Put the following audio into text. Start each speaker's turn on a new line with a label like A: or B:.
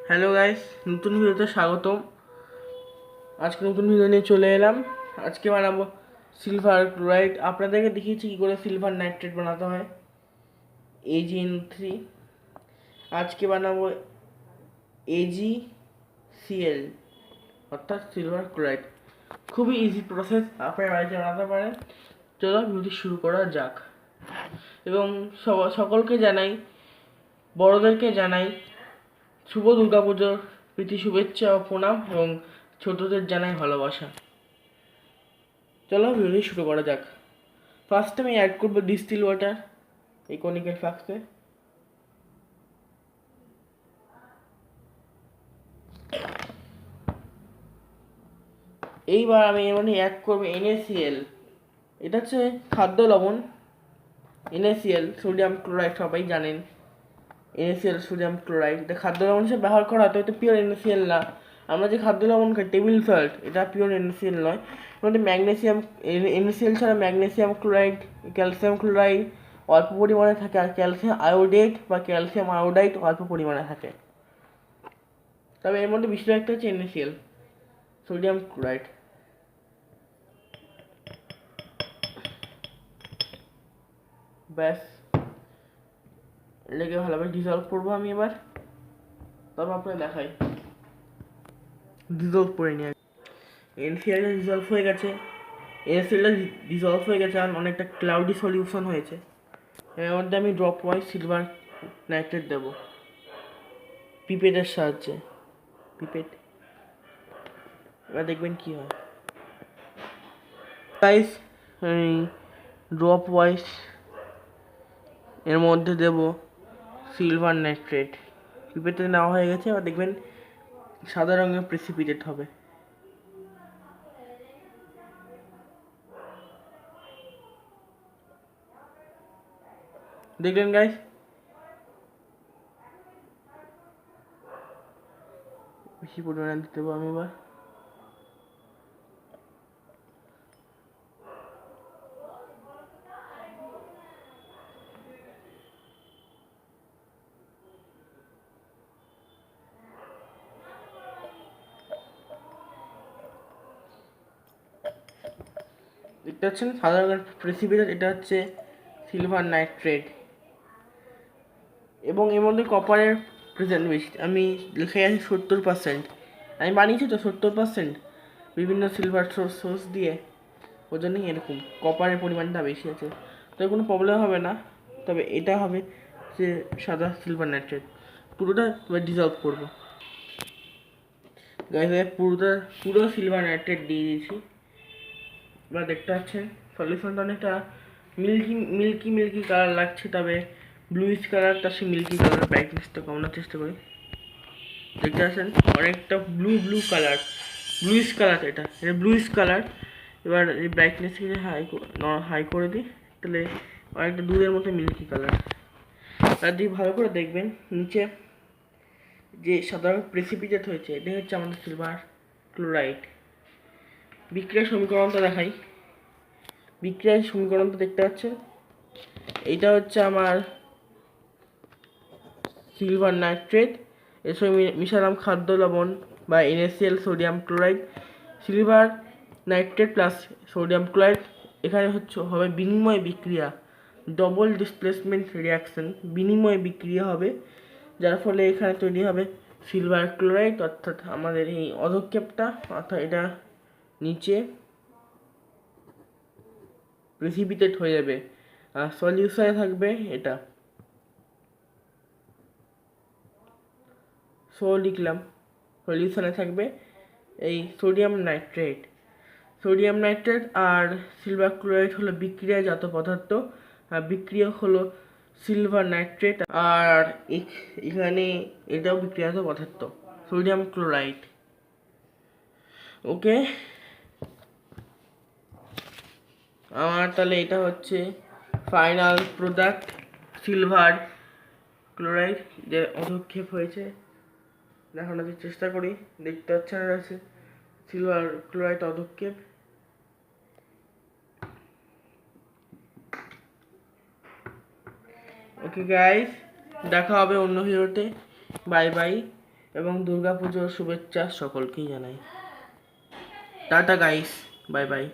A: Hello guys, নতুন ভিডিওতে স্বাগতম। আজকে নতুন ভিডিও নিয়ে চলে এলাম। আজকে বানাবো সিলভার ক্লোরাইড। আপনাদেরকে দেখিয়েছি কী করে সিলভার নাইট্রেট বানাতে হয়, AgN3। আজকে বানাবো AgCl অর্থাৎ সিলভার ক্লোরাইড। খুবই ইজি প্রসেস, আপনার বাড়িতে বানাতে পারেন। চলো ভিডিওটি শুরু করা যাক। এবং সকলকে জানাই, বড়দেরকে জানাই শুভ দুর্গাপুজোর প্রীতি শুভেচ্ছা ও প্রণাম, এবং ছোটদের জানাই ভালোবাসা। চলো ভিডিওটি শুরু করা যাক। ফার্স্ট আমি অ্যাড করবো ডিস্টিল ওয়াটার এই কনিক্যাল ফ্লাস্কে। এইবার আমি এর মধ্যে অ্যাড করবো NaCl। এটা হচ্ছে খাদ্য লবণ। NaCl সোডিয়াম ক্লোরাইড, সবাই জানেন NaCl সোডিয়াম ক্লোরাইড। এটা খাদ্য লবণ হিসেবে ব্যবহার করা হতো, এটা পিওর NaCl না। আমরা যে খাদ্য লবণ খাই টেবিল সল্ট, এটা পিওর NaCl নয়। মধ্যে ম্যাগনেসিয়াম, NaCl ছাড়া ম্যাগনেসিয়াম ক্লোরাইড, ক্যালসিয়াম ক্লোরাইড অল্প পরিমাণে থাকে, আর ক্যালসিয়াম আয়োডেট বা ক্যালসিয়াম আয়োডাইড অল্প পরিমাণে থাকে। তবে এর মধ্যে বেশিরভাগটা হচ্ছে NaCl সোডিয়াম ক্লোরাইড। ব্যাস, এটাকে ভালোভাবে ডিজলভ করবো আমি এবার। তারপর আপনাকে দেখাই ডিজলভ করে নিয়ে। NaCl ডিজলভ হয়ে গেছে, NaCl ডিজলভ হয়ে গেছে, আর অনেকটা ক্লাউডি সলিউশন হয়েছে। এর মধ্যে আমি ড্রপ ওয়াইজ সিলভার নাইট্রেট দেবো পিপেটের সাহায্যে। পিপেট, এবার দেখবেন কি হয়। গাইস, ড্রপ ওয়াইজ এর মধ্যে দেব সিলভার নাইট্রেট। পিপেটে নেওয়া হয়ে গেছে, এবার দেখবেন সাদা রঙের প্রেসিপিটেট হবে। দেখলেন গাইস, বেশি পরিমাণে দিতে দেবো আমি এবার। দেখতে পাচ্ছেন সাদা রঙের প্রেসিপিটেট, এটা হচ্ছে সিলভার নাইট্রেট। এবং এর মধ্যে কপারের প্রেজেন্ট বেশি, আমি লিখে আছে 70%। আমি বানিয়েছি তো 70% বিভিন্ন সিলভার সোর্স দিয়ে, ওই জন্যই এরকম কপারের পরিমাণটা বেশি আছে। তো কোনো প্রবলেম হবে না। তবে এটা হবে যে সাদা সিলভার নাইট্রেট। পুরোটা এবার ডিজলভ করবো। গাইস, পুরো সিলভার নাইট্রেট দিয়ে দিয়েছি। এবার দেখতে পাচ্ছেন সলিউশনটা অনেকটা মিল্কি কালার লাগছে, তবে ব্লুইশ কালার, তার সে মিল্কি কালার ব্রাইটনেসটা কমানোর চেষ্টা করি। দেখতে পাচ্ছেন অনেকটা ব্লু কালার, ব্লুইশ কালার, এটা ব্লুইশ কালার। এবার এই ব্রাইটনেসকে হাই করে দিই, তাহলে অনেকটা দুধের মতো মিল্কি কালার। আর যদি ভালো করে দেখবেন নিচে যে সাদা প্রেসিপিটেট হয়েছে, এটা হচ্ছে আমাদের সিলভার ক্লোরাইড। বিক্রিয়ার সমীকরণটা দেখাই। বিক্রিয়ার সমীকরণটা দেখতে পাচ্ছেন, এইটা হচ্ছে আমার সিলভার নাইট্রেট, এর সঙ্গে মিশালাম খাদ্য লবণ বা NaCl sodium chloride. Silver nitrate plus sodium chloride এখানে হবে বিনিময় বিক্রিয়া, ডবল ডিসপ্লেসমেন্ট রিয়াকশন, বিনিময় বিক্রিয়া হবে, যার ফলে এখানে তৈরি হবে সিলভার ক্লোরাইড। অর্থাৎ আমাদের এই অধক্ষেপটা, অর্থাৎ এটা নিচে প্রেসিপিটেট হয়ে যাবে, আর সলিউশনে থাকবে এটা। লিখলাম, সলিউশনে থাকবে এই সোডিয়াম নাইট্রেট আর সিলভার ক্লোরাইড হলো বিক্রিয়াজাত পদার্থ, আর বিক্রিয়া হলো সিলভার নাইট্রেট, আর এখানে এটাও বিক্রিয়াজাত পদার্থ সোডিয়াম ক্লোরাইড। ওকে, আমার তাহলে এটা হচ্ছে ফাইনাল প্রোডাক্ট সিলভার ক্লোরাইড, যে অধক্ষেপ হয়েছে দেখানোর চেষ্টা করি। দেখতে পাচ্ছেন আছে সিলভার ক্লোরাইড অধক্ষেপ। ওকে গাইস, দেখা হবে অন্য ভিডিওতে। Bye bye. এবং দুর্গাপুজোর শুভেচ্ছা সকলকেই জানাই। Tata guys, bye bye.